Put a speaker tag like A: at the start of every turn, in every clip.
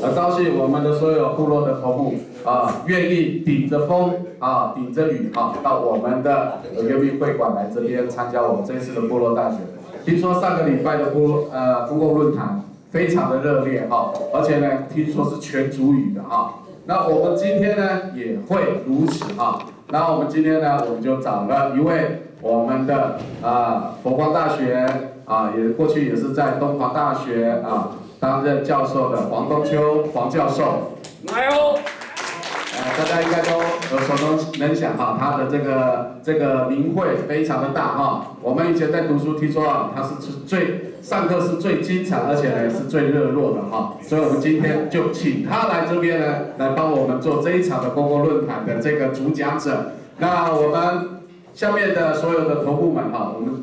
A: 很高兴我们的所有部落的头目愿意顶着风顶着雨到我们的原民会馆来这边参加我们这一次的部落大选。听说上个礼拜的公共论坛非常的热烈而且呢，听说是全族语的那我们今天呢也会如此那我们今天呢，我们就找了一位我们的佛光大学也过去也是在东华大学担任教授的黄东秋黄教授。
B: 来哦！
A: 大家应该都耳熟能详他的这个名讳非常的大我们以前在读书听说他是上课是最精彩，而且呢是最热络的所以我们今天就请他来这边呢，来帮我们做这一场的公共论坛的这个主讲者。那我们下面的所有的头部们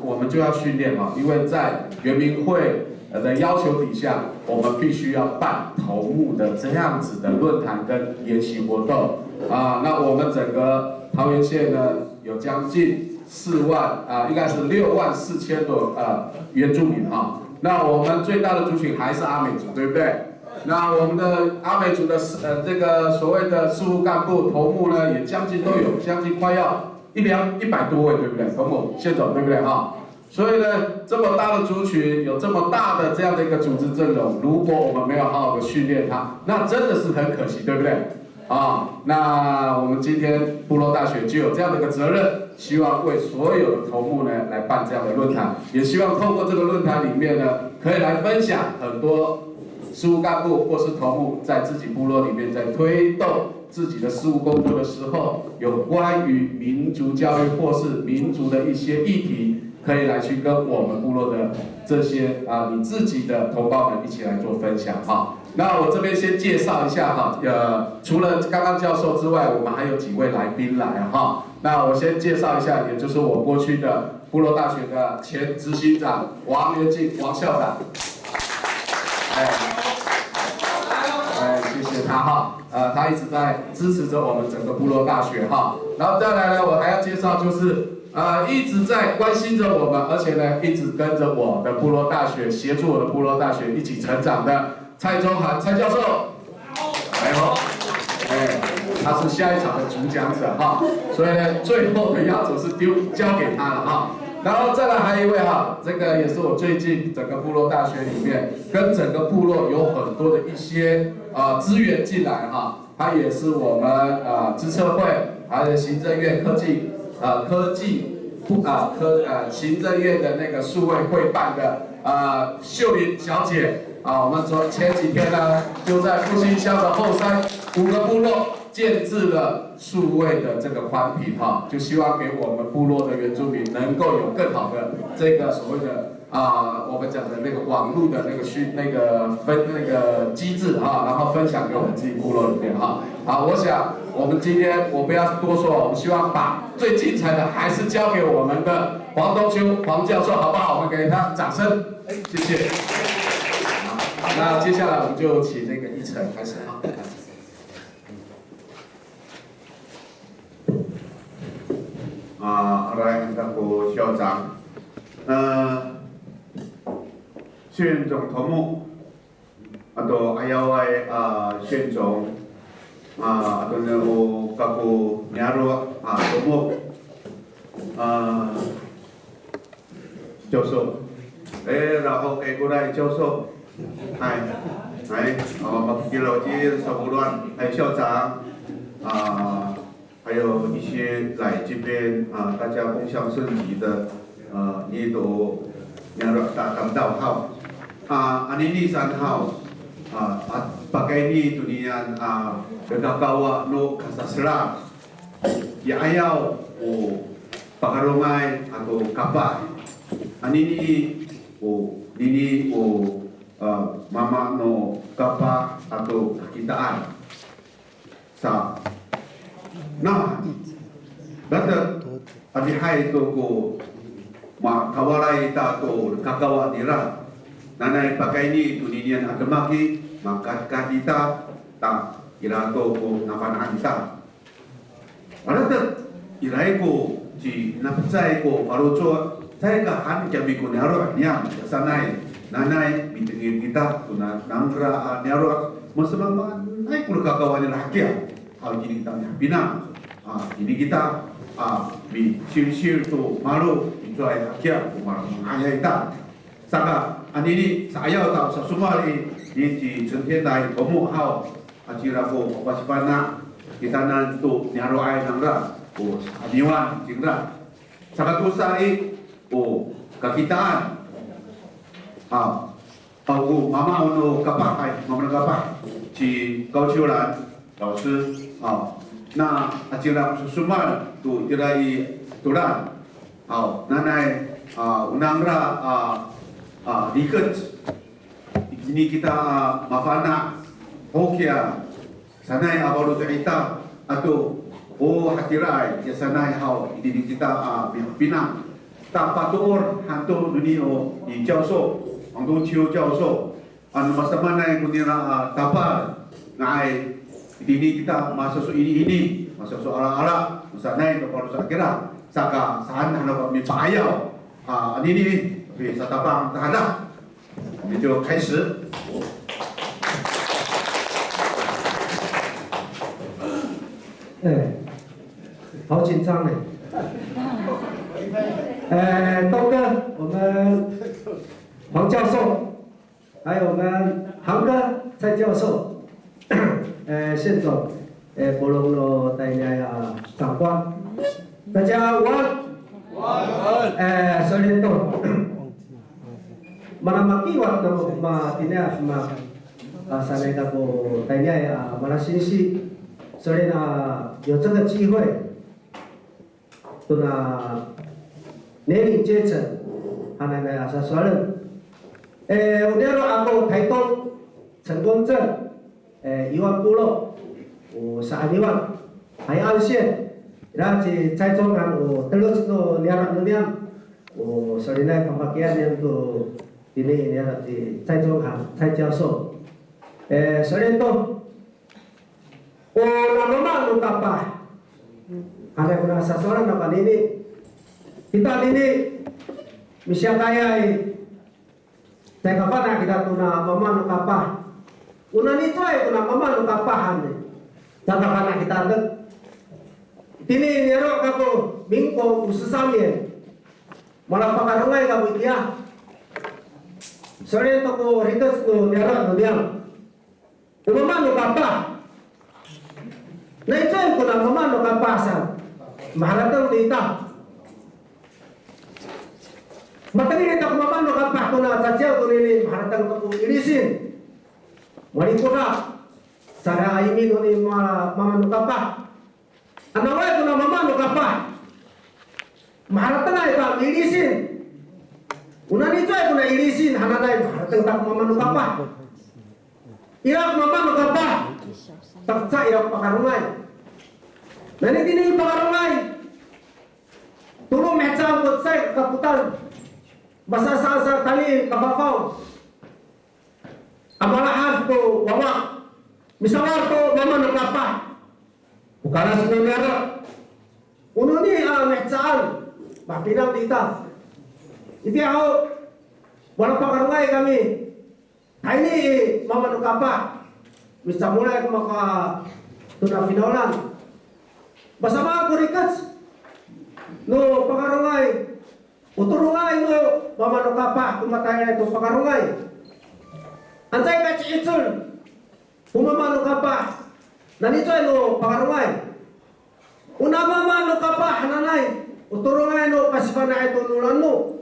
A: 我们就要训练因为在原民会的要求底下，我们必须要办头目的这样子的论坛跟研习活动那我们整个桃园县呢有将近4万应该是64000多原住民那我们最大的族群还是阿美族，对不对？那我们的阿美族的这个所谓的事务干部头目呢，也将近快要100多位，对不对？头目谢总，对不对所以呢，这么大的族群，有这么大的这样的一个组织阵容，如果我们没有好好的训练它，那真的是很可惜，对不对？那我们今天部落大学就有这样的一个责任，希望为所有的头目呢来办这样的论坛，也希望透过这个论坛里面呢，可以来分享很多事务干部或是头目在自己部落里面在推动自己的事务工作的时候，有关于民族教育或是民族的一些议题。可以来去跟我们部落的这些你自己的同胞们一起来做分享那我这边先介绍一下除了刚刚教授之外，我们还有几位来宾来那我先介绍一下，也就是我过去的部落大学的前执行长王元进王校长。谢谢他他一直在支持着我们整个部落大学然后再来呢，我还要介绍就是一直在关心着我们，而且呢，一直跟着我的部落大学，协助我的部落大学一起成长的蔡宗涵蔡教授，他是下一场的主讲者所以呢，最后的压轴是交给他了然后再来还有一位这个也是我最近整个部落大学里面跟整个部落有很多的一些资源进来他也是我们资策会还有行政院行政院的那个数位会办的秀玲小姐我们前几天呢就在复兴乡的后山5个部落建置了数位的这个宽频就希望给我们部落的原住民能够有更好的这个所谓的我们讲的那个网络的那个机制然后分享给我们自己部落里面我想我们今天我不要多说，我们希望把最精彩的还是交给我们的黄东秋黄教授，好不好？我们给他掌声，谢谢。那接下来我们就请那个一晨开始
C: 来那个校长，县总头目，还有县总，有各个年罗头目，教授，然后过来教授，makikilauti sa bulan校长，还有一些来这边大家共享升级的你都yang datang tahu anini san hau pakai ni tunian kagagawa no kasasra ya ayaw o pakarumay atau kapay anini o nini o mama no kapa atau kakitaan sa nah dada adihai to ko kawarai ta to kakawa nira nanay pakai ni tuninian agamaki maka kita ta irato ko napanaan ta alata irai ko ji napsai ko parucho sai ka han kami ko naro nyam sanai nanay mitingin kita tuna nangra nyaro masamama naik kulo kakawan lahkia ini kita pinang ini kita bi sir tu malu itu ay lahkia kumar ayah kita saka anini saya tahu semua di sentian dari kamu hau ajiraku waspada kita nantu nyaro ay nangra aniwan jingra saka tu sai kakitaan aku mama uno kapak ay mama kapak ci高秋兰老师那ajira semua tu jirai turan nanai unangra diket ini kita mafana hokia sanai abalu cerita atau hatirai ya sanai hau ini kita pinang tak patur hantu dunia di 教授 ang Chiu 教授 ano masama na yung kunira tapal ngai ini kita masuk ini masuk ala sanai to kalau sakira saka saan ano kami payaw ini sa tapang tahada itu 开始
B: 好紧张呢。东哥，我们黄教授，还有我们航哥蔡教授，谢总，博龙的大家长官，大家午安。午安。首先都，manamaki waktu matina sana kapo tanya mana sisi， 所以呢，有这个机会，年龄阶层，说我那阿公台东成功镇，1万部落，12万，海岸线，然后在中南terus所以呢，pembagian yang ini在中南蔡教授，所以都。nama lu apa? Ada kuna seseorang apa ini? Kita ini misal kaya saya kapan kita tuna mama lu apa? Una ni coy tuna mama lu apa hande? Jangan kapan kita ada. Ini nero kaku mingko ususami. Malah pakarungai kamu dia. Sore to ko ritas ko nero dia. Mama lu apa? Na ito yung kuna mamano kapasan. Mahalatang dita. Matangin ito kung mamano kapas ko na tatyaw ko nili mahalatang ito kong ilisin. Wali ko na. Sana aimin ko ni mamano kapas. Anaway ko na mamano kapas. Mahalatang na ito ilisin. Una nito ay ko na ilisin. Hanatay mahalatang ito kong mamano kapas. Irak mamano kapas. Taksa irang pakarungay. Nanti ini pakarungay. Tulong mecam buat saya kaputan. Basa sa tali kabafaw. Amalahan to wawa. Misalnya to mama nakapa. Bukan sebenarnya. Uno ni mecam. Bapilang dita. Iti ako. Walang pakarungay kami. Ini mama nakapa. Bisa mulai ke maka tuna finalan. Basama ko rikas. No pakarungay. Uturungay no mamano kapa kumatay na ito pakarungay. Antay ka chiitul. Kumamano kapa. Nanitoy no pakarungay. Una mamano kapa hananay. Uturungay no pasifana ito nulan no.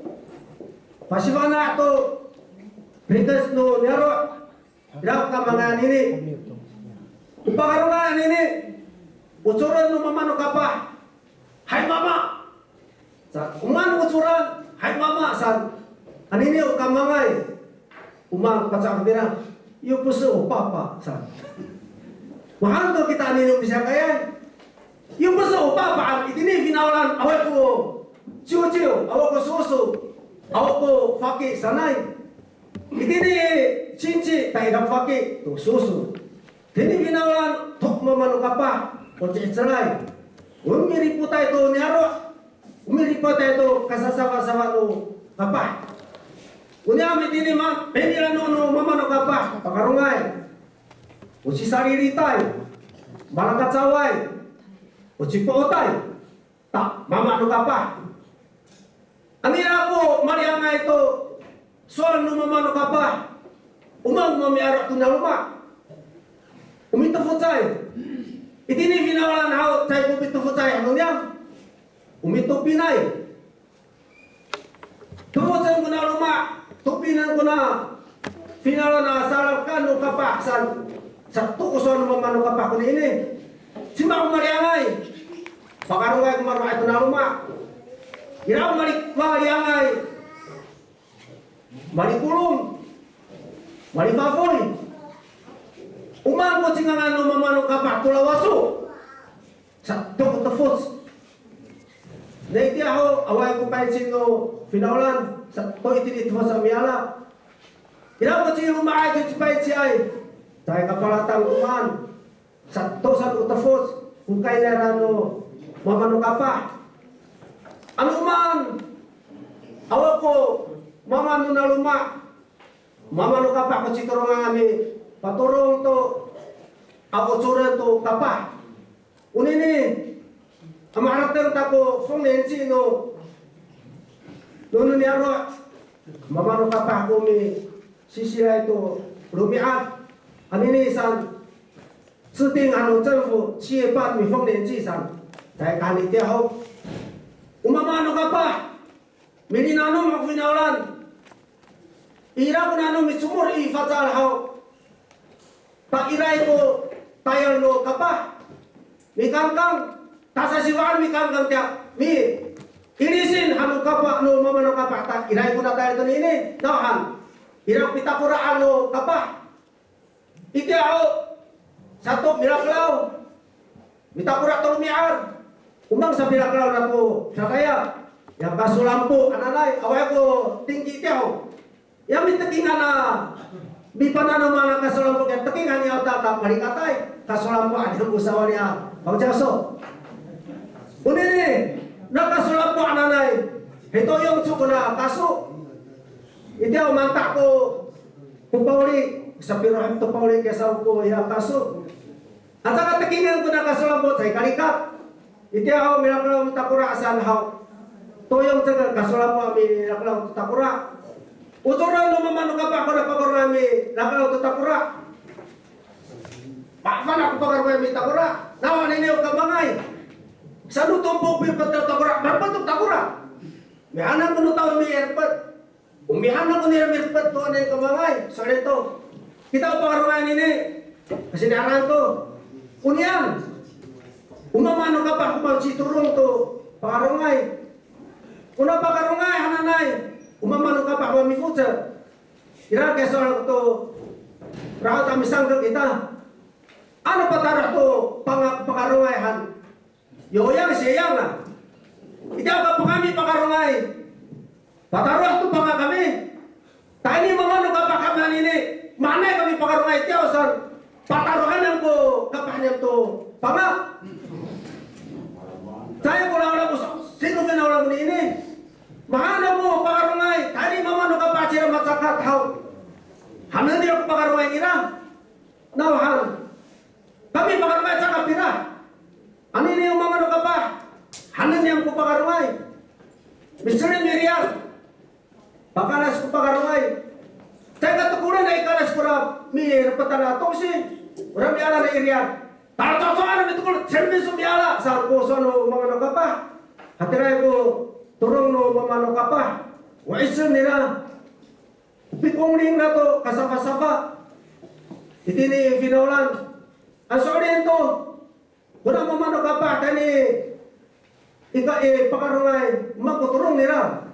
B: Pasifana ito rikas no nero. Dapat kamangan ini, upakarungan ini, ucuran no mamano kapa, hai mama, uman ucuran, hai mama san, anini ukamangay, umang pacar bira, iyo puso papa san, mahal to kita anini bisa kaya, iyo puso papa, itini finalan awak ko, ciu awak ko susu, awak ko fakir sanay. Itini cinci taidang fakir tu susu. Tini binawan tok mamanu kapa poce cerai. Umiri putai tu nyaro. Umiri putai tu kasasawa-sawa tu kapa. Unya mitini ma penila no mama no kapa pakarungai. Uci sariritai. Malakat sawai. Uci pootai. Tak mama no kapa. Amira ako marianga ito soal no mama no kapa. Umang mami arak tunaluma. Umito futsai. Itini finawalan hao cai kumito futsai anunya. Umito pinay. Tumusan ko na luma, tupinan ko na finalo na salarkan no kapaksan sa tukusan no mamano kapak ko ini. Simba ko mariangay. Pakarungay ko maruay ito na luma. Iraw mariangay. Marikulong. Maripapoy. Umang ko singangan no mamano kapak kulawaso. Sa tukutafos. Naiti ako, away ko pansin no finaulan sa to itinit mo sa miyala. Iraw ko siya lumaay ko si pansin ay tayo kapalatang uman sa to sa utafos kung kay nerano mamano ka pa. Ano man awa ko mamano na luma mamano ka pa ko si turong ami paturong to ako suran to kapa. Unini Amaratang tako fongensi no nono ni aro mamano kapa kumi sisira itu rumiat anini san seding anu政府企业办mi fongensi san在kali dia ho umamano kapa mininano magfinaulan ira kunano mi sumur I fatal ho pa irai ko tayo no kapa mi kangkang Tasa siwaan mi kangkang tiap mi inisin hanu kapak no mamano kapak tak irai ko na tayo ito ini nahan irang pitakuraan no kapak iti ako satu miraklaw mitakura to lumiar umang sa miraklaw na po sa kaya yang kasulampu ananay away ko tinggi tiyaw yang mitakingan na bipanan ng mga kasulampu kaya takingan niya tatap marikatay kasulampu adang usawa niya pagjaso Unini, nakasulap po ananay. Ito yung suko na kaso. Iti ako mantak ko pupauli. Sa pirohan to pauli kesa ko ya kaso. At saka takingan ko na kasulap po sa ikalikat. Iti ako minakalaw takura asan haw. To yung taga kasulap po kami minakalaw takura. Uturan lumamano ka pa ako na pagor nami nakalaw takura. Pakman ako pagor kami takura. Nawan ninyo kabangay. Sanu tumpok pi takura, berbentuk takura. Mihanan kuno tahu mi erpet. Umihanan kuno erpet to ane kamangai. Soalnya to kita pengaruhan ini kesinaran to. Unian. Umamano kapah kumau citurung to pengaruhai. Kuna pengaruhai hananai. Umamano kapah mami futsal. Kira kesal to rahat kami sangka kita. Ano patarah to pengaruhai han. Yoyang siyang na. Ikaw ka po kami pakarungay. Pataruah to pa nga kami. Tayo ni mga ano ka pa kami nini. Manay kami pakarungay. Tiyaw saan. Pataruhan ko kapahanyam to. Panga. Tayo ko lang ko. Sino pinaulang ko nini. Mahana mo pakarungay. Tayo ni mga ano ka pa sila matsakat. Hanan niya ko pakarungay nila. Nawahan. Kami pakarungay sa kapira. Ano ini yung mga nukapa? Hanan yang kupakarungay. Misalnya Miriam. Pakalas kupakarungay. Saya katukulan na ikalas kura mir petanato si. Orang biala na irian. Taratosoan na bitukul. Servis biala. Saan ko sa no mga nukapa? Hatiray ko turong no mga nukapa. Waisan nila. Pikongling na to kasapa-sapa. Itini finaulan. Ang sorry ito. Kuna mamano ka pa kani ika pakarungay magkuturong nila.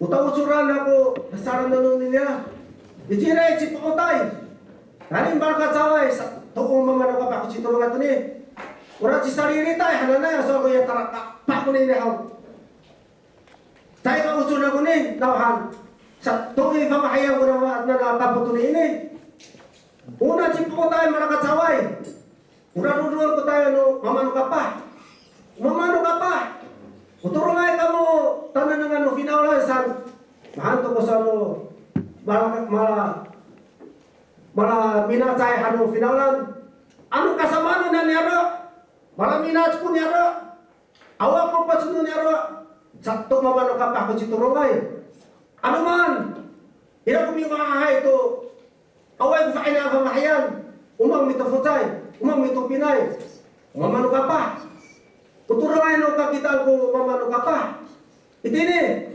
B: Utaw-usuran ako nasaran na nun nila. Itiray si Pukotay. Kanin barakat saway sa tukong mamano ka pa si turong ato ni. Urat si sarili tayo hananay so ko yung taraka pa ko nila haw. Tayo ka usun ako ni nawahan. Sa tukong pamahayang ko na nakaputo ni ini. Una si Pukotay barakat saway. Ura-ruruan ko tayo no, mamano ka pa. Mamano ka pa. Uturungay ka mo, tanan nga no, finaulan san. Mahanto ko sa no, malah mina cai hanu finalan anu kasamanu na niaro malah mina pun niaro awak ko pasunu niaro sakto mamano kapah ko citurungai anu man ira ko mingahai to awai ko faina fa mahyan umang mitafutai umang mitupinai mamano kapah kuturungai no kapital ko mamano kapah itini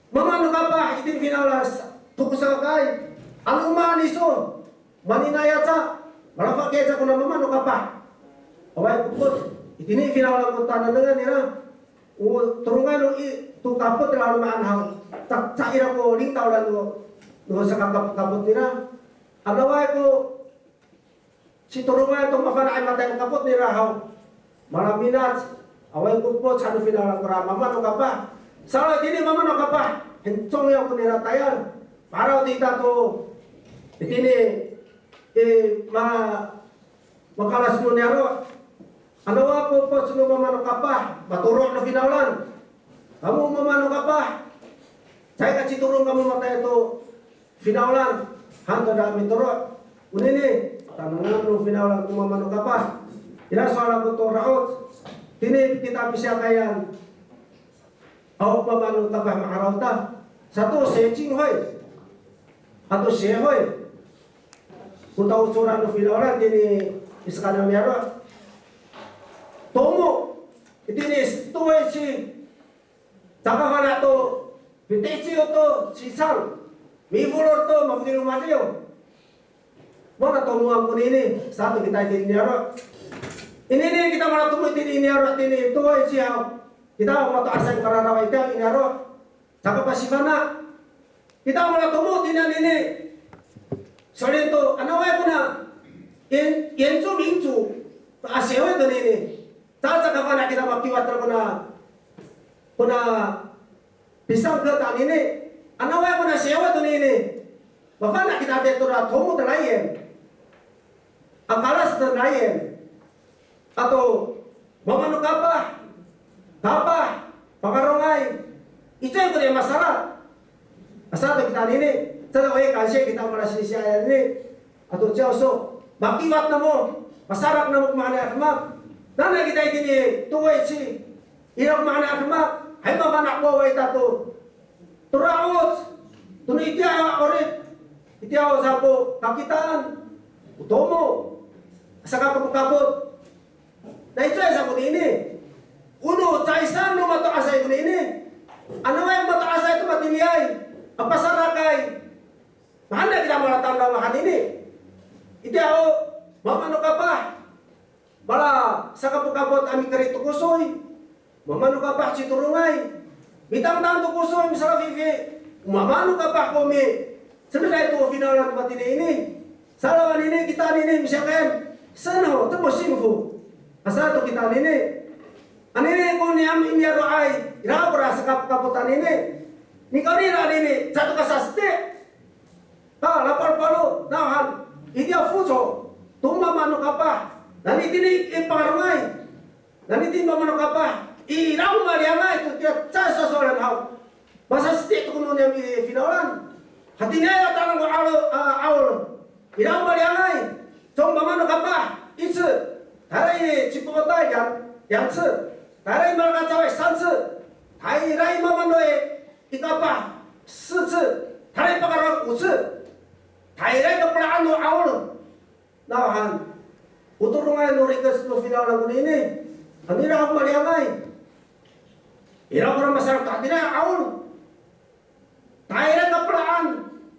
B: mamano kapah itin finalas tukusakai anu man iso maninayata malafa keja ko na mamano kapah awai ko itini finalan ko tanan dengan ira turungai no tu kaput lalu maanhang tak cair ko lingtaw lan no sa kaput nira adawai ko si turungai to mafana ay matay kaput nira haw malaminat awai ko po sanu final ko mama no kapa sala dini mama no kapa hencong yang ko nira tayan para tita to itini makalas mo niro adawa ko po sunu mama no kapa baturok na finalan kamu mamano ka pa? Saya kasih turun kamu matay itu finalan hanto dami turun. Unini tanungan lu finalan kamu mamano ka pa? Ila soal aku to raot. Tini kita bisa kayan. Awak mamano ka pa makarauta. Satu secing hoy. Atau sehoy. Kutau suran lu finalan tini iskana miaro. Tomo itini tuwe si Takahana to bitesi to sisal mifulor to mafdiru mateo mana to muam pun ini satu kita jadi niaro ini kita malah tunggu ini niaro ini tuai siau kita mau to asal karena rawa itu niaro cakap pasifana kita malah tunggu ini soalnya to anawai puna yenzu mingzu asewe to ini cakap mana kita makiwat kuna pisang ke tan ini anawai kuna sewa tu ini bafana kita tetura tomu terlayan akalas terlayan atau mamanu kapah pakarongai itu yang punya masalah asal kita ini setelah kasih kita merasa siaya ini atau jauh makiwat namo masarak namo kemana kemak dan kita ini tuai si irang mana kemak hai makanak ko way tato turaos tunu itia orit itia sapo kakitaan utomo saka kaput na itu ay sapo ini uno caisan no mato asay ko ini ano ay mato asay to matiliyay apasarakay mahanda kita malatanda mahan ini itia o mamano ka pa bala saka kaput ami karito kusoy mamano ka pa si turungay bitang-tang to kusoy misalnya vivi mamano ka pa kome sebenarnya itu finalan tempat ini salawan ini kita ini misalkan seno temo singfu asal to kita ini anene ko niam inya roai ira berasa kaputan ini ni kari ra ini satu kasaste ta lapar palu nahan idia fuso tumma mano ka pa dan itini iparungay dan itin mamano ka pa irau mariana itu dia saya sosolan hau masa setiap kuno yang finalan hatinya ya tangan ko aul irau mariana coba mana kapah itu hari cipota yang se hari mereka cawe sanse hari rai mama noe ikapa se hari pakarang uce hari rai kepelaan no aul nahan uturungai nurikas no finalan kuno ini kami irau mariana ira orang masyarakat tidak awal, taira kepelaan,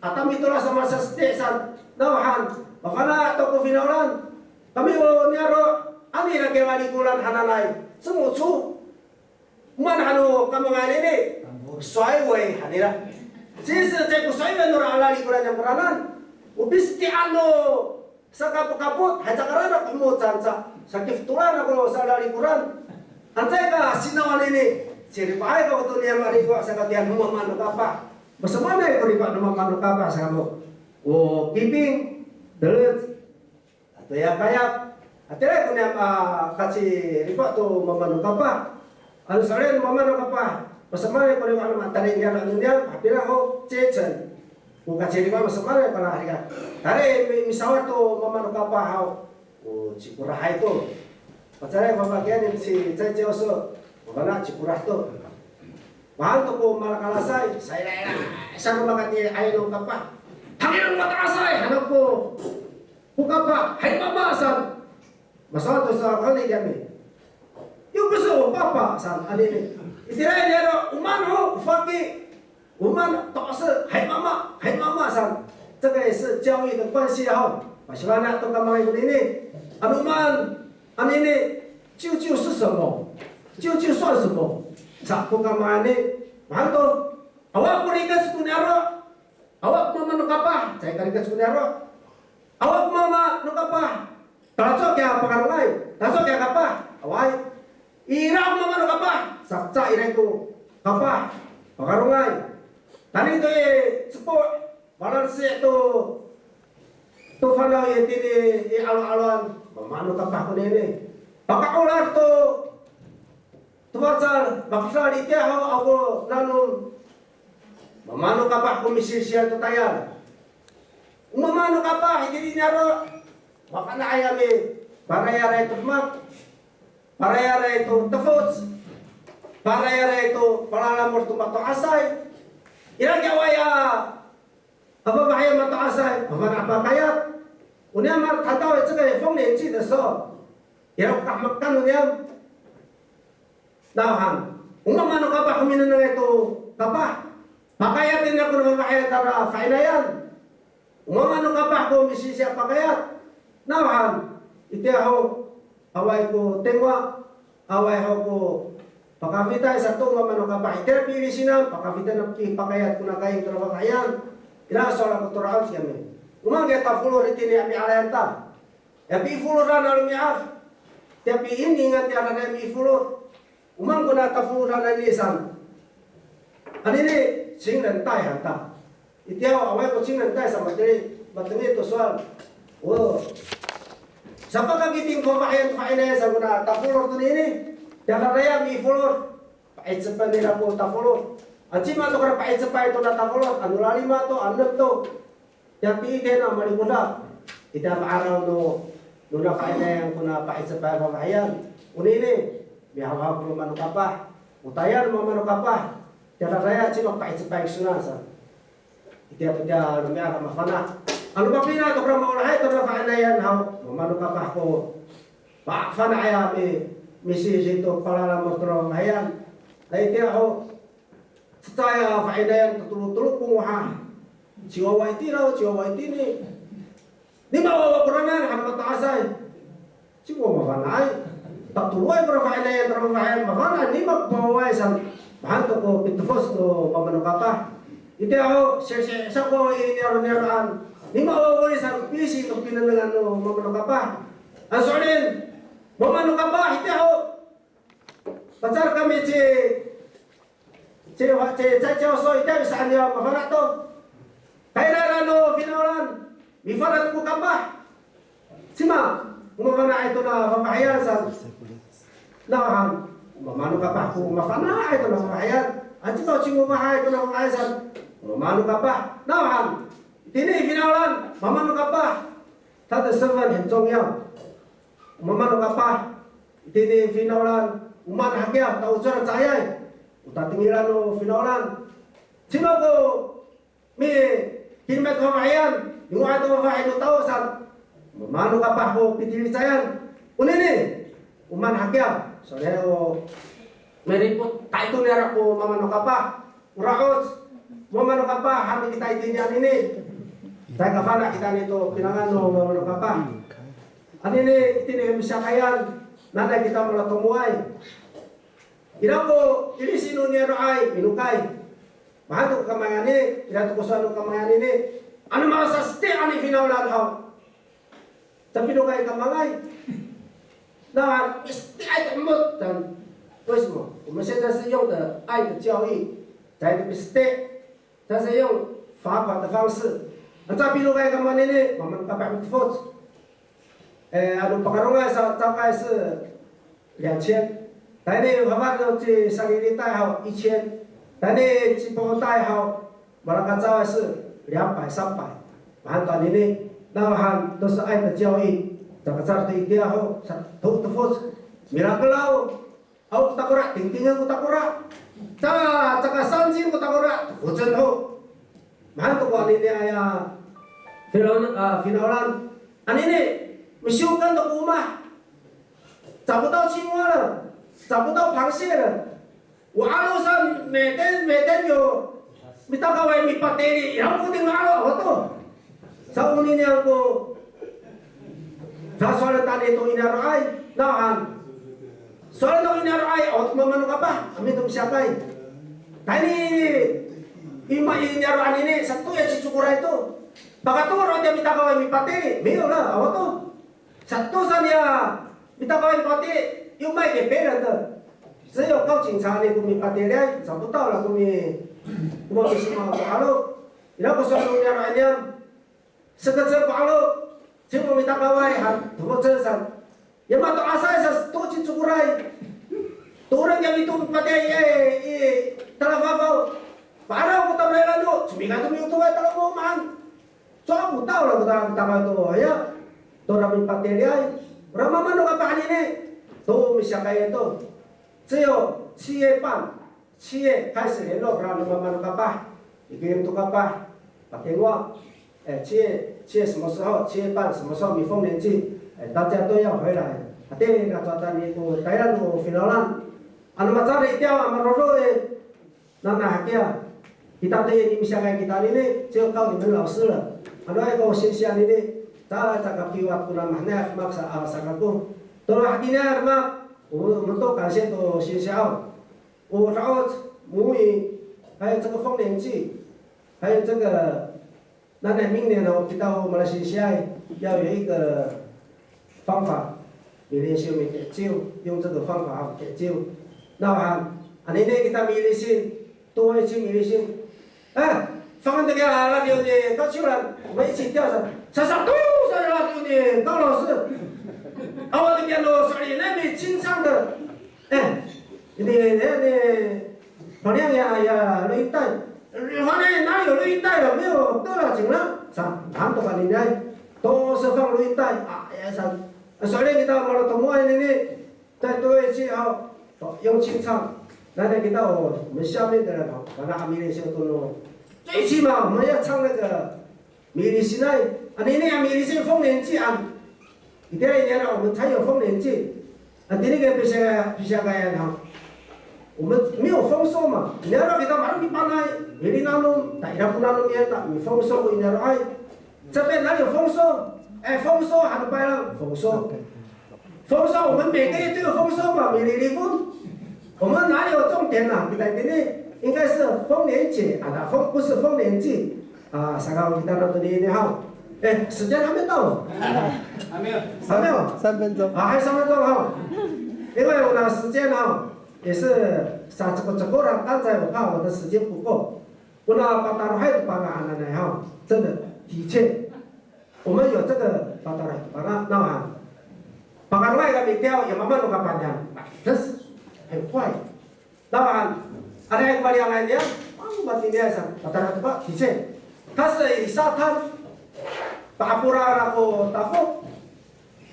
B: atau itulah sama sestesan, nawahan, makanya toko finalan, kami nyaro, ani nak kemari bulan hanalai, semua su, mana hanu kamu ngai ini, soai wei hanira, sisa cek soai wei nora alali bulan yang peranan, ubisti anu, sakaput, haja karana kamu canca, sakit tulan aku salali bulan, antai ka sinawan ini. Siri pahay ka ito niya mariko sa katiyan humamano ka pa. Basamana ko riba humamano ka pa sa mo. O kiping dalit ato ya kaya atira ko niya kasi riba to mamano ka pa. Ano salen mamano ka pa. Basamana ko riba matani niya ano niya apira ko chechen. buka jadi mama semana para hari kan. Tare misalnya tuh mama nuka pahau, cikurah itu. Pacarnya mama kian si cewek so, mana cikurah tuh. Mahal tuh ko malakalasay, saya sa makati ayo nuka pa. Hangin mataasay, hanap ko. Buka pa, hay mama san. Masalah tuh sa kali kami. Yung gusto papa san alini. Itiray niya uman ho, ufaki. 我们都是海妈妈上，这个也是教育的关系哈。我喜欢那都干嘛一个呢？阿鲁曼，阿呢呢，舅舅是什么？舅舅算什么？啥不干嘛呢？完都，awak pun ikat suku nero, awak mama nuk apa? Saya kan ikat suku nero, awak mama nuk apa? Tasok ya pengaruh tasok ya apa? Awak, ira mama nuk apa? Sakca ira itu apa? Pengaruh Tadi tu sport balansi tu falau ye tini alon memanu kapah ko nene. Pakak ular tu pasal baksa di dia aku nanu memanu kapah ko misi sia tu tayar. Memanu kapah jadi nyaro makana ayame paraya itu mak paraya itu tefus paraya itu palalamur tu mato asai. Ira jawaya apa bahaya mata asai apa kaya unia mar kata itu ke 丰年祭的时候ira kahmakan unia nahan umma mano kapah kuminan itu kapah pakaya tindak kuno bahaya tara fainayan umma mano kapah ko misi siya pakaya nahan ite ho awai ko tengwa awai ho ko Pakavita satu mama kapah iter pilih sinam pakavita nak pakayat kuna kain tu pakaian ina soal kotoran siame umang dia tafulur itini ami alayanta ya pi fuluran alumi af tapi ini ngan tiada ada mi fulur umang kuna tafuluran ini san anini sing dan tai hanta itiao awai ko sing dan tai sama jadi batenge tu soal siapa kami tim pakaian pakaian sa kuna tafulur tu ini Jangan raya mi follow, pahit sepan nila po ta follow. At si mato kara pahit sepan ito na ta follow, anu lali mato, anu to. Yang ide na malikula, ida maaraw no na kaina yang kuna pahit sepan pamahayan. Unini, bihawa ko manu kapah, utayan mo manu kapah. Jangan raya si pahit sepan sunasa. Ida ida lumiara mafana. Anu ba pina to kara maulahay to na kaina yan haw, manu kapah ko. Pa fana aya mi misi situ pala motro hayan lai dia ho saya faedah tutuluk penguha jiwa itu ni bawa Quranan hammat asai jiwa mafanai tak tuai berfaedah yang terfaedah mafana ni bawa sam bahan to pitfos to pamanu kapah itu ho sako ini aron ni bawa sam pisi to pinangan no pamanu kapah asorin Mama kapah itu pacar kami cewek so itu bisa anda mafarat tu. Kaya rano finalan, mifarat ku kapah. Sima, umafana itu na papahayan sa. Nahan, mama kapah ku mafana itu na papahayan. Anci kau cingu mahai itu na papahayan sa. Mama kapah, nahan. Tini finalan, mama kapah. Tata servan hencong yang. Mama kapah tini finalan uman hakya tau ucara cahaya uta tingilan no finalan sino ko mi kimet pamahayan yung ato mafahay no tao san mama kapah ko pitili cayan unini uman hakya so leo meripot taito nera ko mama kapah uraos mama kapah hami kita itinyan ini saya kafana kita nito pinangan no mama kapah Anini itini bisa kayan nada kita mula tumuay. Irako ini sino niya roay minukay. Mahado kamayani irato ko sano kamayani ni. Ano masaste ani finaulan haw. Tapi nukay kamangay. Na isti ay tumut dan 为什么？我们现在是用的爱的教育，在这个 stay， 但是用罚款的方式。那比如kayak kemana ini, mama kapal food。anu pengarungan sampai 是2000，但你爸爸都去上里带好1000，但你去帮带好，马拉卡早是200、300，蛮短的呢。那汉都是爱的教育，这个在对dia ho tu tu miracle au takura ting ting aku takura. Caka sanjin aku takura, hujan ho. Man tu kau ni ya finalan. Ani ni mesyukan tu rumah， 找不到青蛙了，找不到螃蟹了。我阿路上每天有。Mita kawai mi pateri, yang penting alo auto. Sa uni ni aku, sa soal tadi itu inaro ai, nahan. Soal itu inaro ai, auto memanuk apa? Amin tu siapa ai? Tadi ima inaro ani ni satu ya si cukura itu. Pakatur dia mita kawai mi pateri, mio lah auto. Satu saja mita kawai mi pateri, yung mai ke pera tu. 只有到警察呢，我们把店里找不到了，我们什么马路，然后说路边那边是个这马路，结果我们大概外喊土木车上，也嘛到阿塞上多去出来，多人家itu把店telah apa，把那我到来了都，没看都没有出来，到了我们抓不到了，我大概都呀，都让我们把店里，berapa mana apa hari ini，都没想开都。 只有7月半，7月开始联络，然后慢慢的干吧，一个人都干吧，打电话，7月什么时候？7月半什么时候？蜜蜂年季，大家都要回来。对，那昨天你我台湾我final lan，那么早一点啊，马罗罗诶，那dia kita tu misalkan kita ini， 就靠你们老师了。那个新鲜的呢，咱这个计划不能mana maksa sakaku， 都了hatinya mak。 我们都感谢到学校，然后母语，还有这个丰年祭，还有这个，那明年呢，到马来西亚要有一个方法，每年修每点救，用这个方法解救。那ini kita milisin， 多一起milisin， 放这个radio的高秋兰，我们一起调查，satu saya radio的高老师。 awal dia lo sorry nabi cincang de, ini hanya ya录音带，反正哪有录音带了没有得了紧了，啥，咱都把人家都是放录音带啊，也啥，所以kita kalau semua ini 再多一次后，用清唱，那kita 我们下面的人把那米利修都弄，最起码我们要唱那个米利西奈，你那米利西丰年祭啊。 一年了，我们才有丰年祭。那个比较个呢，我们没有丰收嘛。你要给他马上一般来，米里那弄，大家不那弄面的，你丰收一年了哎，这边哪有丰收？丰收还不白了，丰收，丰收我们每个月都有丰收嘛，米里里丰，我们哪有重点呐？给他应该是丰年节啊，不是丰年祭啊，啥个给他那里好。 时间还没到，还没有，3分钟啊，还有3分钟哈，因为我的时间哈也是这个人，刚才我怕我的时间不够，我那把大海把它拿来哈，真的的确，我们有这个把它把它弄好，把它外个米条也慢慢弄个板样，真是很快，老板，ada yang kembali yang lainnya, buat ini aja, kata Pak,的确，它是以沙滩。 把布拉那个答复，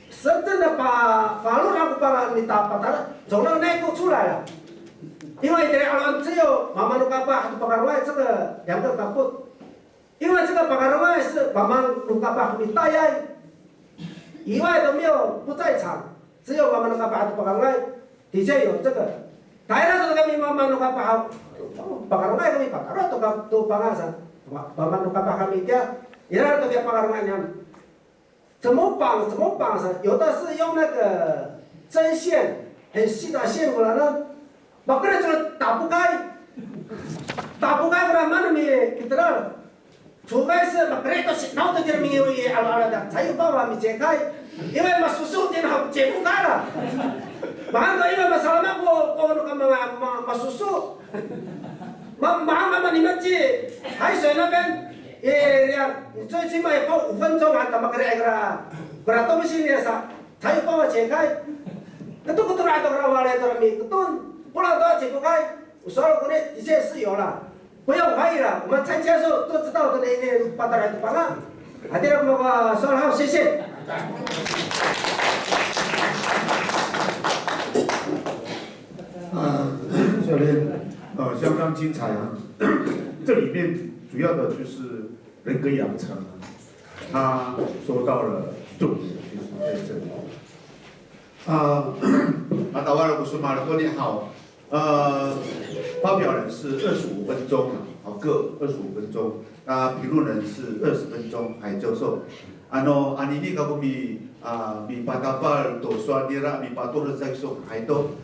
B: 深圳的把法律那个把你把它从那个内部出来了，因为这阿只有妈妈那个把巴卡外这个2个答复，因为这个巴卡外是妈妈那个把你大爷以外都没有不在场，只有妈妈那个把巴卡外的确有这个，台那时候kami妈妈那个巴卡外kami巴卡都巴卡上，妈妈那个把kami dia。 也让这个巴卡外怎么绑上？有的是用那个针线，很细的线过来呢，把个人就打不开，过来慢慢的给它，除非是把个人都是脑袋里面有的，才有办法解开，因为嘛叔叔真好解不开了，马上因为嘛啥嘛我那个嘛叔叔，嘛你们去海水那边。 你最起码也泡5分钟啊，怎么可能给它东西呢？才有办法解开。那都来都来，我来都来，不然都解不开。我说了，国内的确是有了，不用怀疑了，我们参加的时候都知道的那巴达来的巴拉。好的，我们说好，谢谢。
C: 教练，相当精彩啊！这里面主要的就是人格养成，他说到了重点，就是在这里。达瓦尔古苏马的多你好，发表人是25分钟各25分钟，评论人是20分钟，海教授。anini kako mi patapal to suadira mi patur sa isok aito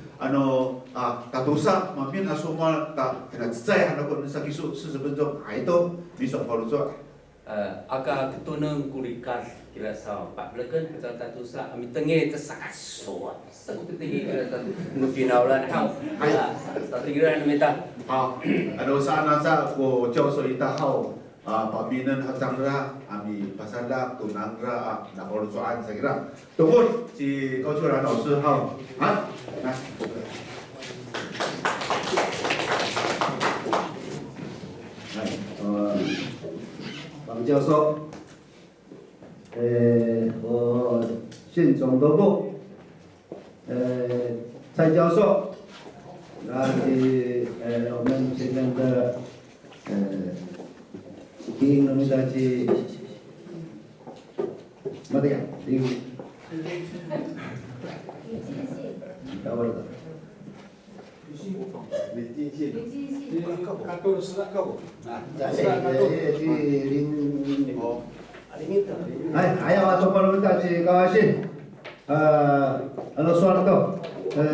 C: katusa mamin asuma ta kena saya anak ko sa isok 40分钟aito mi sok palu so
D: aga ketunang kurikas kira sa patlekan sa katusa ami tenge tesakat so sakut tinggi kira finaulan hau sa tinggiran meta
C: 好sa nasa ko 教授一大号paminan hasangra ami pasanda tunangra na soal saya kira tunggu si 高秋兰老师好来
B: 王教授，我县总督部，蔡教授，我们现在的King nominasi mati ya? Ayaw atau parlimentasi kawasin, soal itu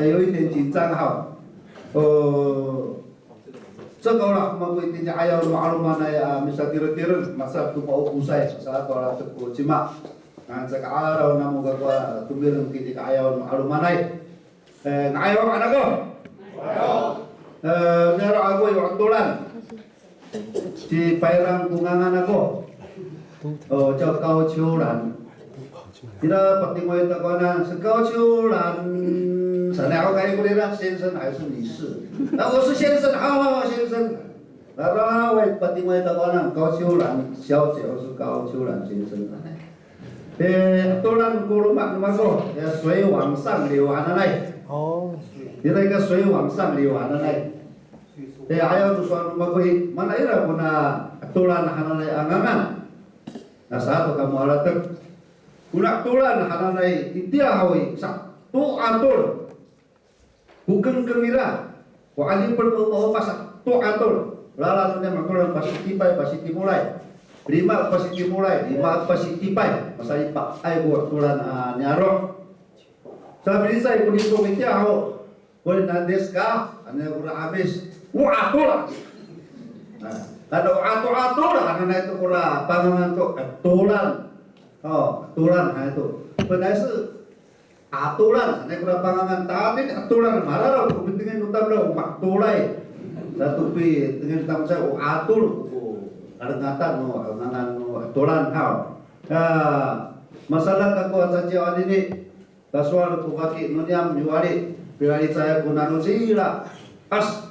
B: 有一点紧张哈，这个lah mengikuti ayat makluman ya misal tiru-tiru masa tu mau usai saat orang tepu cima ngan sekarang namu gua tumbil kita ayat makluman ngayo anak ko nero aku yung tulan si pairang kungangan ako cho cao chiu lan tidak penting mau itu kona sekau chiu lan 神来，我感觉过来先生还是女士？那我是先生，好，先生。那我不定位的话呢，高秋兰小姐，我是高秋兰先生。突然咕噜嘛，水往上流啊，来。哦。你那个水往上流啊，来。还有就说mana ira kuna tulan hananay angangan. Nah satu kamu alat kuna tulan hananay itiahawi sa tu atur. Bukan kemira, ko aling perlu pasak tu atur. Lalu dia makulang pasti dimulai. 5 pasti dimulai, 5 pasti tipai. Masai pak ai buat tulan nyarok. Sabi saya ko dito mitya ho. Boleh nandeska, ane kurang habis. Wah atur. Ada atur karena itu kurang pangangan tu tulan. Tulan itu. Benar aturan, nek kurang pangangan tapi aturan marah lo kepentingan utama lo mak tulai satu pi dengan utama saya atur ada ngatan no angan no aturan hal masalah kako saja ini kasual ku kaki nunyam juali pilih saya guna nusila as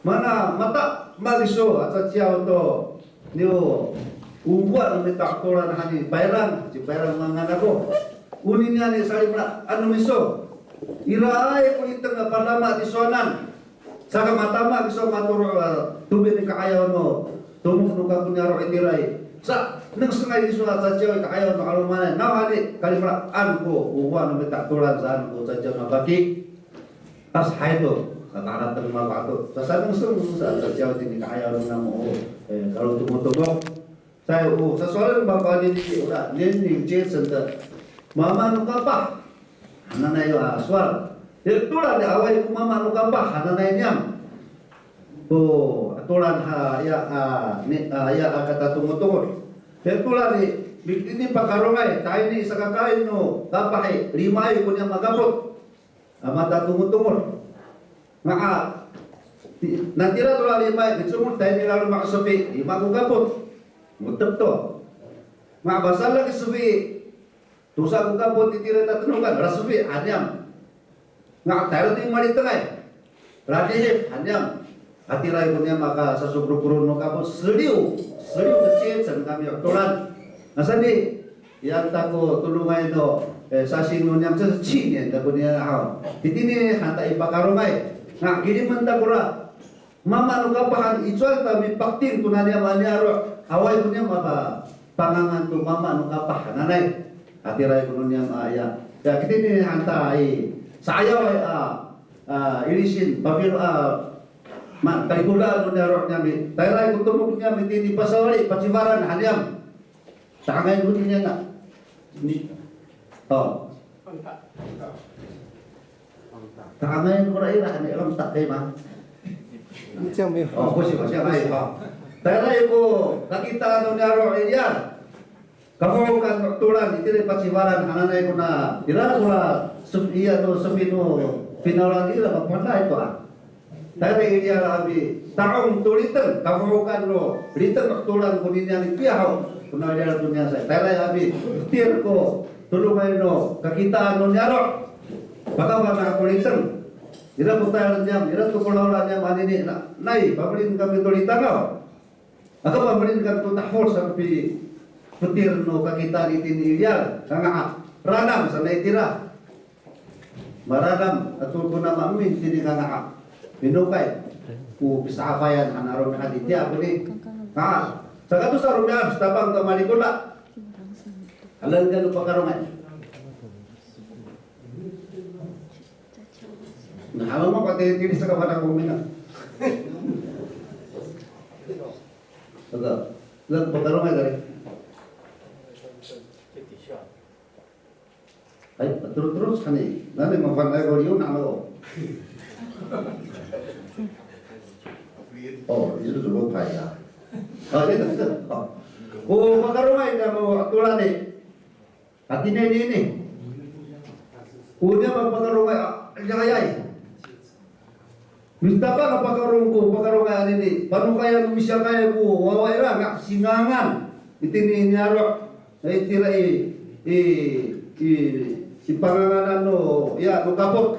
B: mana mata maliso saja untuk niu ubuan minta aturan hani bayaran si bayaran mangan aku Uninya ni sari anu miso. Irai ko itang parlama tisonan. Saka matama kiso matur tubin ka ayaw no. Tumuk no ka kunyaro itirai. Sa nang sangay iso sa jaw ka ayaw no alumana. Nawani kalimra an ko uwa no metak tulan sa an ko sa jaw na baki. Tas haydo sa taran terima pato. Sa sanang sung sa jaw din ka ayaw no namo. Kalau tumutugo saya sa soalan bapak ini ora nin Jason Mama nukapa, hananay aswal. Itulah di awal ku mama nukapa, hananay niam. Atulan ya kata tunggu-tunggu. Itulah di ini pakarongay, tayo ni isa kakain no, kapay 5 ko niya magapot. Mata tunggu-tunggu. Nga natira tulah 5, ditsumul tayo ni lalo makasabi, 5 ko gapot. Mutap to. Nga basal lagi sabi. Tusa ko kapot titira tatanungan rasufi anyam nga tayo ting mali tengay radihip anyam
C: hatirai punya maka sasubru-kurun makapun seliu kecil sen kami oktoran. Nasani yang tako tulungai do sasing nunyam ceci ni da punya hau. Ditini hantai pakarumai. Nah gini mentakura mama nuka pahan icual kami pakting tunanya mania ro awai punya maka pangangan tu mama nuka pahan nanai hatirai punya ayah. Ya kita ni hantai saya irisin papir man kalikula dunia roh nyami tayrai kutumuk nyami tini pasawali pacivaran hanyam tangai dunia nak ni tangai nurai lah ni alam tak kema kusi ai tayrai ko nakita dunia roh irian kafukan tulan itire pacivaran hananai kuna ira kula iya no sufino pinalan ira mapana itu Tadi dia lagi taung tulitan kafukan lo litan tulan kuninnya ni piau kuna dia dunia saya tadi abi tir ko tulungai no kakita no nyaro bagaimana tulitan ira putar jam ira tu kololan jam ani nai pabrin kami tulitan lo aka pabrin kami tu tahor sampai petir no kakita ni tinilial kanga ranam sanai tira maranam atau kuna mamin tini kanga minukai ku bisa afayan anaron aditya ini saka tu sarumya stapang ka malikula halal kan pakarongan nah halang mo pati tini saka pada kumina saka lag pakarongan dari ay terus kani nani mafan ay goriyo na ako itu dulu kaya. Itu. Makarumay na mo tulan ni. Hati ini. Unya mapakarumay ayay. Mista pa napakarung ko pakarumay ini. Paano kaya bisa kaya ko wawaira ngak singangan. Itini nyaro. Ay tira si panganganan no ya no kapot.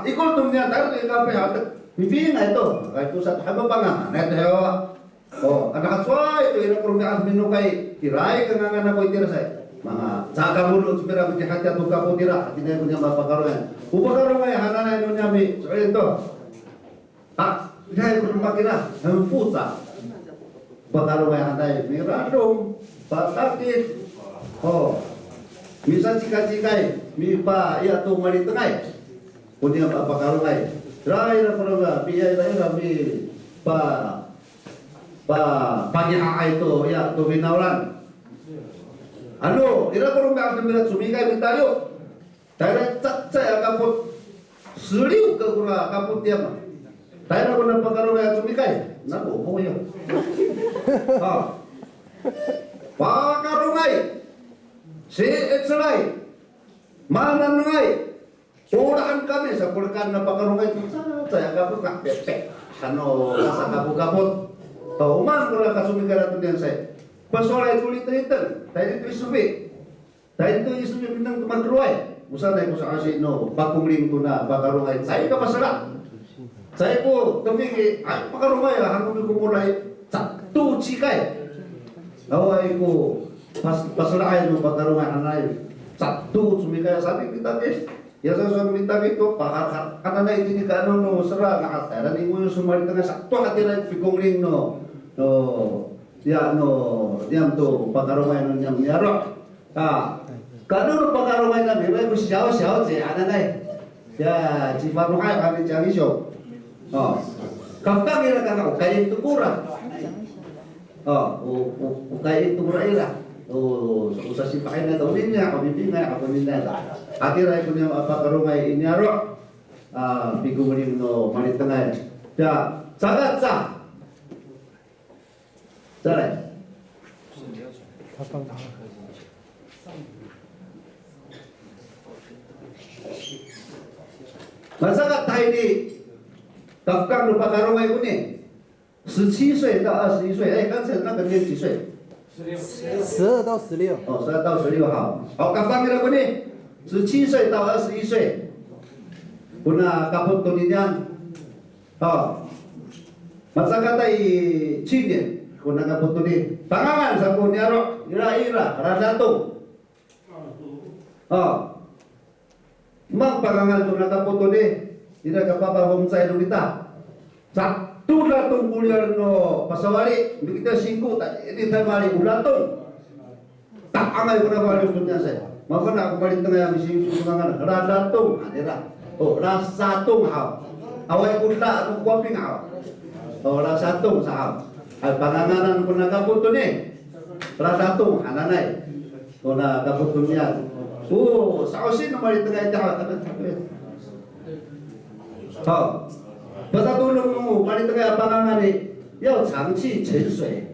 C: Ikol tumnya tayo kape hatak. Mipin na ito satu haba pangangan ito anak aswa itu ina kurungaan minukay tiray kangangan ako itira say mga saka mulut supira hati atau kapo tira tinay punya mapakaroyan upakaroyan hananay no nyami so ito kaya ko makira ang futa pakaroyan hanay miradong patakit misal cikay mi pa iya tu malitengay punya mapakaroyan Rai na pernah biaya rai mi pagi hak itu ya tu binaulan. Anu, ira perlu nak ambil sumikai minta yuk. Tayar cat saya kaput seliu ke kura kaput dia mah. Tayar pernah pengaruh ya sumikai. Nak bohong ya. Pakarungai. Si etselai. Mana ngai. Udahan kami sa kulkan na pakarungay saya kaput nak pepek ano nasa kaput-kaput tauman kula kasumigara tu diyan say pasolay tulit-tulitan tayo ito isubi pinang tumadruay musanay ko sa kasi no pakungling ko na pakarungay saya ka pasala saya ko tumigi ay pakarungay hanong ko mulay satu cikay away ko pasala ay no pakarungay anay satu sumigaya sabi kita guys ya saya minta itu pakar karena itu ni kan no serang atara ni mo sumali tanga sakto hatira fikongling no ya no diam tu pakaromay no nyam yaro kanu pakaromay na may xiao je ana nai ya ci paru hai kami jangi show kafka kira kana kay tukura kay tukura ila usah simpahin na daw niya ako minna akhirnya punya apa karumay inyaro bigumanim no malitangay ya sangat sah saray masakat tayo di kafkang lupa karumay ko ni 17岁到21岁刚才那个念几岁
E: 12到16
C: 12到16好kafkang nila ko ni 17岁到21岁，puna kaput to ninyan. Masyarakat Cina, kunaga putuli, pangangan sa punyaro, ira-ira, radato. Mang pangangan kunaga putuli, tidak kapapahom sa Indonesia. Satu datong kuliah no pasawali, kita singko, ini tamali ulatong. Tak angay ko na value dunia saya. Maka na ako balik tengah yang misi sungangan radatong adira. Rasatong haw. Away kula atong kuaping haw. Rasatong sa haw. Ay panganganan ko na kaputo ni. Radatong ananay. Ko na kaputo niya. Sa osin na balik tengah ito. Patulong mo balik tengah pangangan ni. 要长期沉水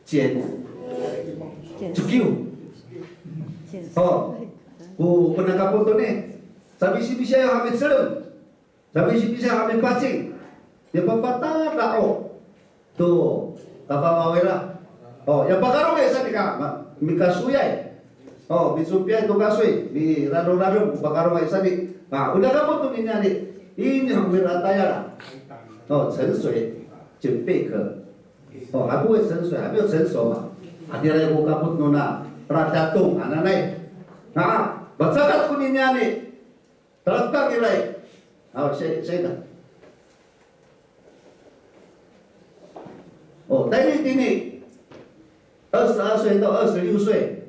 C: 减救。penangkap foto ni, sabi si bisa yang ambil serem, sabi si bisa ambil pacing, dia papatah tao, tu kapal awera, yang pakarong esa ni ka, mikasuyay, bisupiyay tu kasui, di rado-rado pakarong esa ni, udah kamu tu ni ni, ini hampir rataya lah, 沉水准备可，还不会沉水，还没有成熟嘛，dia lagi buka put nona. Radatung ananay. Basakat ko niya ni. Talagang ilay. Say ka. Dahil tini 22岁到26岁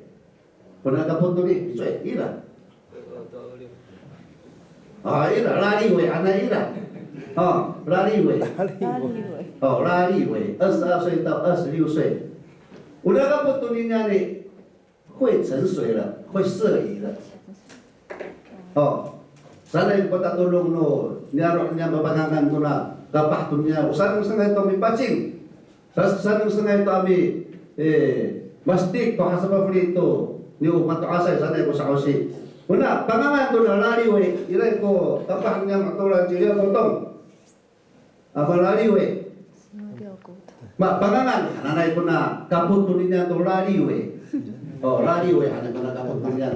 C: Punagapun ni Isoy ira. Ira lari we anak ira. Lari we. Lari we 22岁到26岁 Punagapun niya ni 会沉水了，会涉鱼了。sana yung patatulong no, niya mapangangan ko na kapah to niya. Sanang sangay ito may paching. Sanang sangay ito ami mastik to hasapa frito. Niyo matuasay sanay ko sa kausi. Una, pangangan to na lariwe. Iray ko kapah niya matulang jiriya potong. Lariwe. Pangangan, nanay ko na kaput to niya to lariwe. Lariwe anak anak kaput to niya.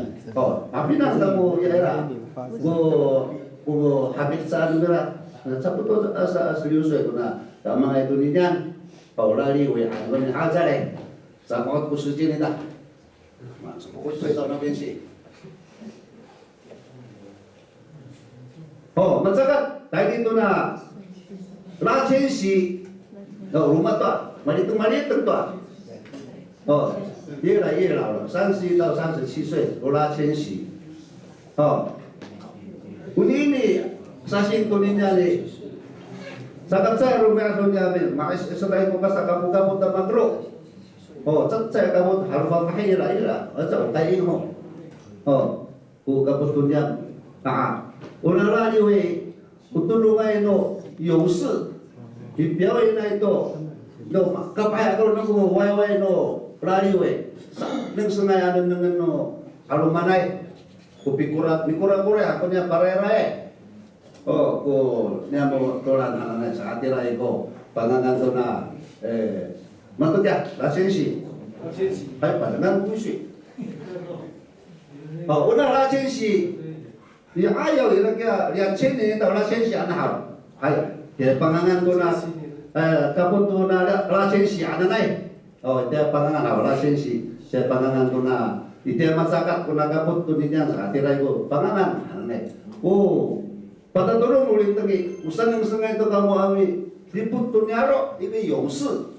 C: Tapi nang kamu ya era. Go habis saan nila. Sabi to sa seryoso ko na mga ito niyan. Lariwe ano ni Azare. Sa mga kusutin nila. Mas ko ito na bensi. Masakat dahil dito na Rajensi rumah to, malitung to.越来越老了，31到37岁，拉千禧。Ini sasin to niya ni. Sakat sa rumah to niya ni, mais sabay ko sa kamu ta magro. Sa kamu harfa mahira ira, sa tayo mo. Ku kapos to niya. Una lari we, utulungan no, 勇士，你表演那都，no kapaya kalau nunggu wai no. Lari we, neng sengai ada nengen no, kalau manai, kopi kurat, aku niya parerai. Ko niya mo tolan anak saat tirai ko, pangangan to na, mantu dia, lasensi, ay pangangan kuisi. Una lasensi, dia ayaw ira dia cene tau lasensi anak hal, ay dia pangangan to na, kapun to na lasensi anak nai. Dia pangangan awal sensi, saya pangangan kuna, dia masyarakat kuna kaput tuninya saat tirai ko pangangan, aneh. Pada turun ulit lagi, usan yang sengai itu kamu ami liput tunyaro ini yongsi.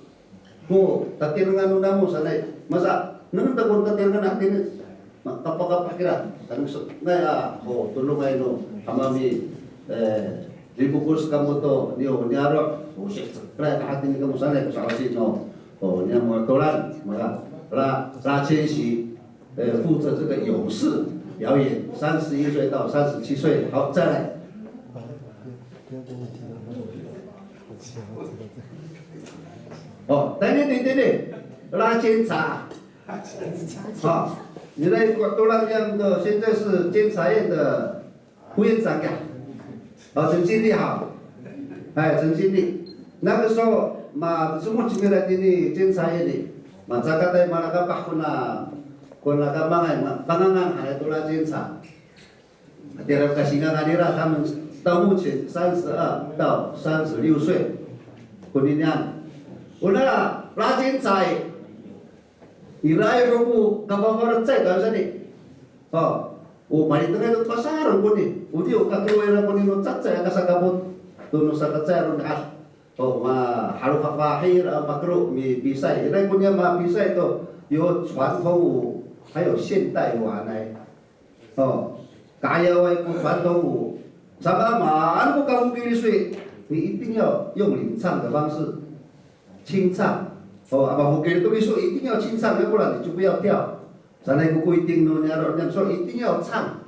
C: Takirangan unamu sana, masa nung takon takirangan atin, kapag kira, tanong sengai tulong ay no, amami libukus kamu to niyo nyaro, kaya atin kamu sana kasalasin no.你们多兰，拉千禧，负责这个勇士表演，31岁到37岁，好，再来。对，拉监察，你那多兰样的现在是监察院的副院长呀，陈经理好，陈经理，那个时候。Semua cimira ini jensa ini, Jakarta yang mana kapah kuna kamangan, pangangan ada tulah jensa. Dia kasih ngadira kami tamu 32到36岁，
F: kuningan. Una rajin cai. Irai rubu kapapar cai kan sini. Mari tengah itu pasar kuni. Udi kakiwira kuni no cacai kasakabut. Tunu sakacai run as. Haru fakir makro mi bisa. Irai punya ma bisa itu yo传统还有现代化呢。kaya wai ku传统舞，sama嘛，如果刚给你水，你一定要用领唱的方式，清唱。我给你东西说一定要清唱，要不然你就不要跳。咱那个规定呢，人家说一定要唱，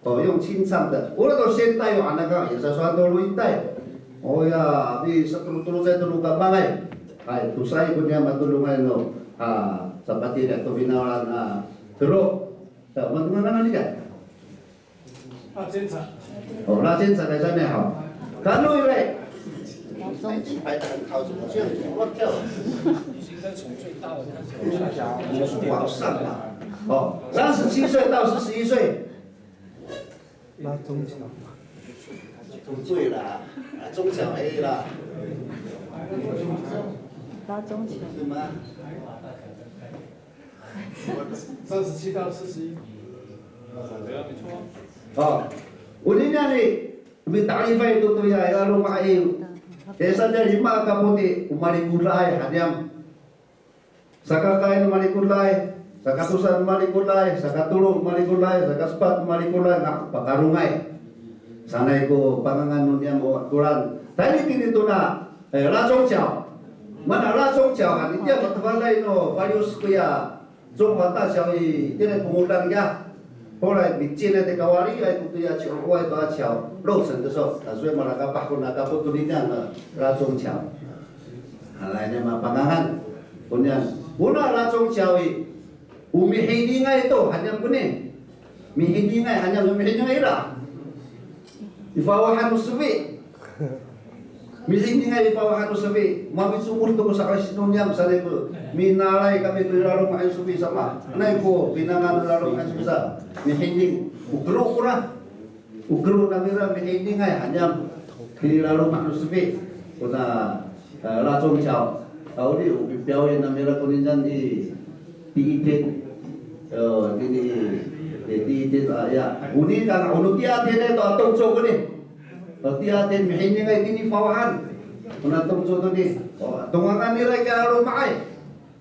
F: 用清唱的。我那个现代化那个也是传统一代。ya, di setulur-tulur saya tulung gampang tu saya punya matulungan no, seperti itu finalan terus, mengenai ni kan? 拉监察在上面好，看路嘞。排得很靠，怎么这样我跳？往上嘛。37岁到41岁。
E: 拉中桥。
F: 对了，中小 A 了。
G: 拉中桥。
F: 是吗
E: 37到41。
F: Ulinya nih, mitarifa itu tuh ya, lalu main. Desa dari 5 kaputi, umalikulai hanyam. Sakakai umalikulai, sakatusan umalikulai, sakatulung umalikulai, sakaspat umalikulai, nak pakarungai. Sana iku pangangan dunia mau aturan. Tadi kini tuh na, lacong ciao. Mana lacong ciao kan? Dia betul lain no, varius kuya, jumpa tak ciao i, dia pengulang ya. 后来民间的这个瓦里来，对呀，桥外多桥落成的时候，所以嘛那个把那个不独立那个拉中桥，来呢嘛pangangan，kemudian guna拉中桥ini，umi hidingai itu hanya kuning，mi hidingai hanya umi hidingai lah，di bawah hanuswi，mi hidingai di bawah hanuswi，mami sumur itu kusakal sinonyam sana itu，mi nalai kami tu lalu main suwi sama，那itu pinangan lalu main suwi sa。 Mihinding ugro kurang ugro namira mihinding ay hanyam kini lalu manusia kuna lacong ciao tahu di ubi piawai namira kuninjan di itin di itin ya uni kan unu tiatin itu atong coba ni tiatin mihinding ay tini pawahan kuna atong coba ni tungangan nira kaya lalu maay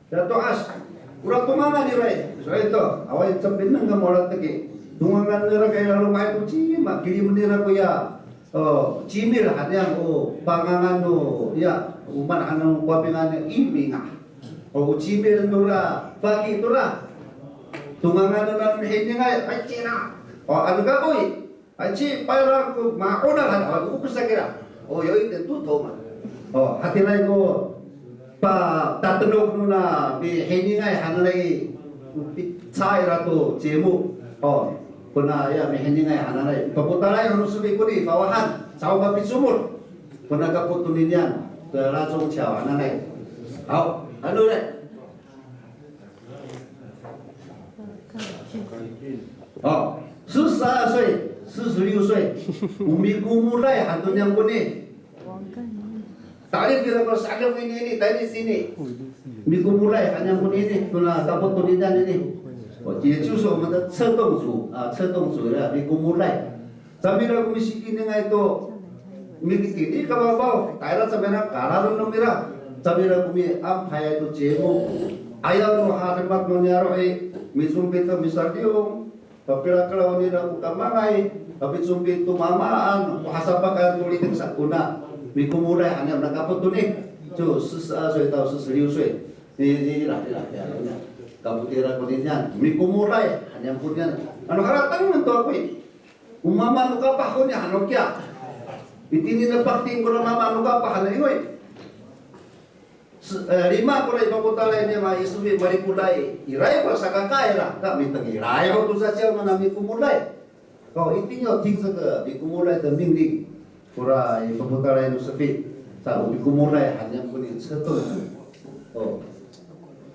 F: jatuh as kurang tungangan nira so itu awal cepet nang molat lagi tungangan nira kaya lalu maay tu cima kirim nira ko ya cimil hanya pangangan no ya uman anong kwapingan iminga cimil nura pagi tura tungangan nura hindi nga ay cina ano ka boy ay ci para ko mauna kan ako kusakira yo ite tuto man hati lai ko pa tatanok nuna bi hindi nga hanalay 차이라도 제목 pernah ya mehenjingai hananai paputalai harus subi kuni bawahan sawa bapi sumur pernah kaputunian ke lacong ciao hananai hau anu le 42岁46岁umi kumulai hantun yang kuni tadi bilang kalau salib ini tadi sini umi kumulai hanya kuni ini pernah kaputunian ini 也就是我们的车动组车动组的你公务来，咱们那个西京那个都，米基地kamu bawa，大家咱们那kalah弄米啦，咱们那个米安排itu节目，ayam tu harimat menyaroi, misumpi tu misardium, tapi lah kalau ni dah bukan mangai, tapi sumpi tu mamaan, hasapakan tulitin sakuna, mikumulai hanya nak apa tu ni, tu 42岁到46岁，你lah ya. Kabutira kuninyan, mikumulay, hanyang kunyan. Ano karatang nito ako umama ano ka pa ko niya, ano kya? Itinin na pakting ko na mama, ano ka pa, ano ingoy? 5 ko na ipaputalay niya, maisubi, maripulay, iray pa sa kakaira, kami tang iray ko to sa siya na mikumulay. Itinyo, ting sa ka, mikumulay, taminglig, kura ipaputalay no sa fit, sa mikumulay, hanyang kunin, sa to.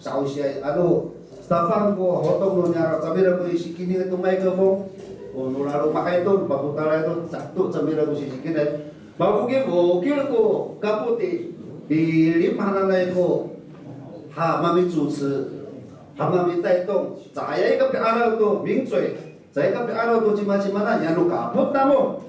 F: Sa usia, ano, stafan ko, hotong no niya, samira ko isikining itong microphone, o nularo makay ito, paputara ito, sakto, samira ko isikining. Mabugin ko, kilo ko, kaputi, 比林哈那来个哈妈咪主持，哈妈咪带动，在一个比阿拉多名嘴，在一个比阿拉多cima-cima yang lu kaput namu.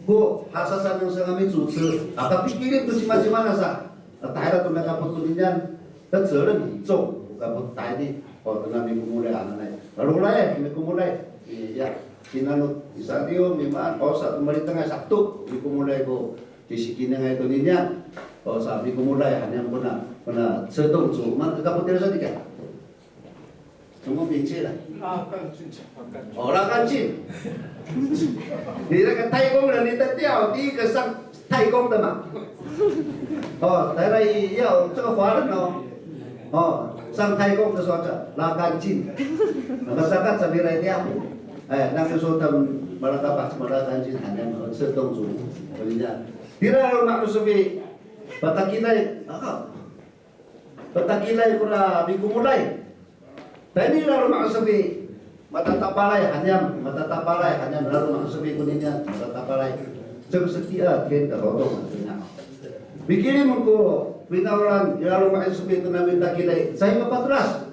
F: Ku hasasan yang saya kami主持，tapi pikirin tu cima-cima nasa. Tahira tu nak kaput tu nian, dan责任很重，kaput tadi. Oh, tu kami kumulai anak. Lalu mulai, kami kumulai. Iya, kinanu isadio memang oh satu mari tengah satu, kami kumulai ko disikin yang itu nian. Oh, sabi kumulai hanya pernah sedang cuma kaput tidak sedikit. Semua benci lah. Orang kancing. Dia kata Thai Kong là người ta tiêu đi cái sang Thai Kong thôi mà. Tại đây yêu cho khóa được nó. Sang Thai Kong cái số là kancing. Masyarakat sambil dia. Nang số tầm mà là các bạn mà là kancing hanya sự đông chủ. Tidak ada maksud sebi. Batakilai, batakilai pura bikumulai. Tadi lalu maksudnya mata tapalai hanya lalu maksudnya kuningnya mata tapalai setia kian terotong maksudnya. Bikin mengko pinawalan lalu maksudnya itu nabi takilai saya kepatras.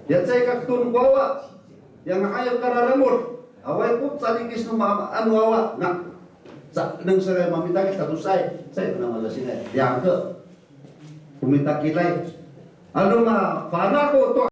F: Ya saya kaktun bawa yang ayam karena lemur awal pun saling kisnu anu awak nak nang saya meminta kita tu saya pernah malas ini yang ke meminta kilai. Anu mah fana ko to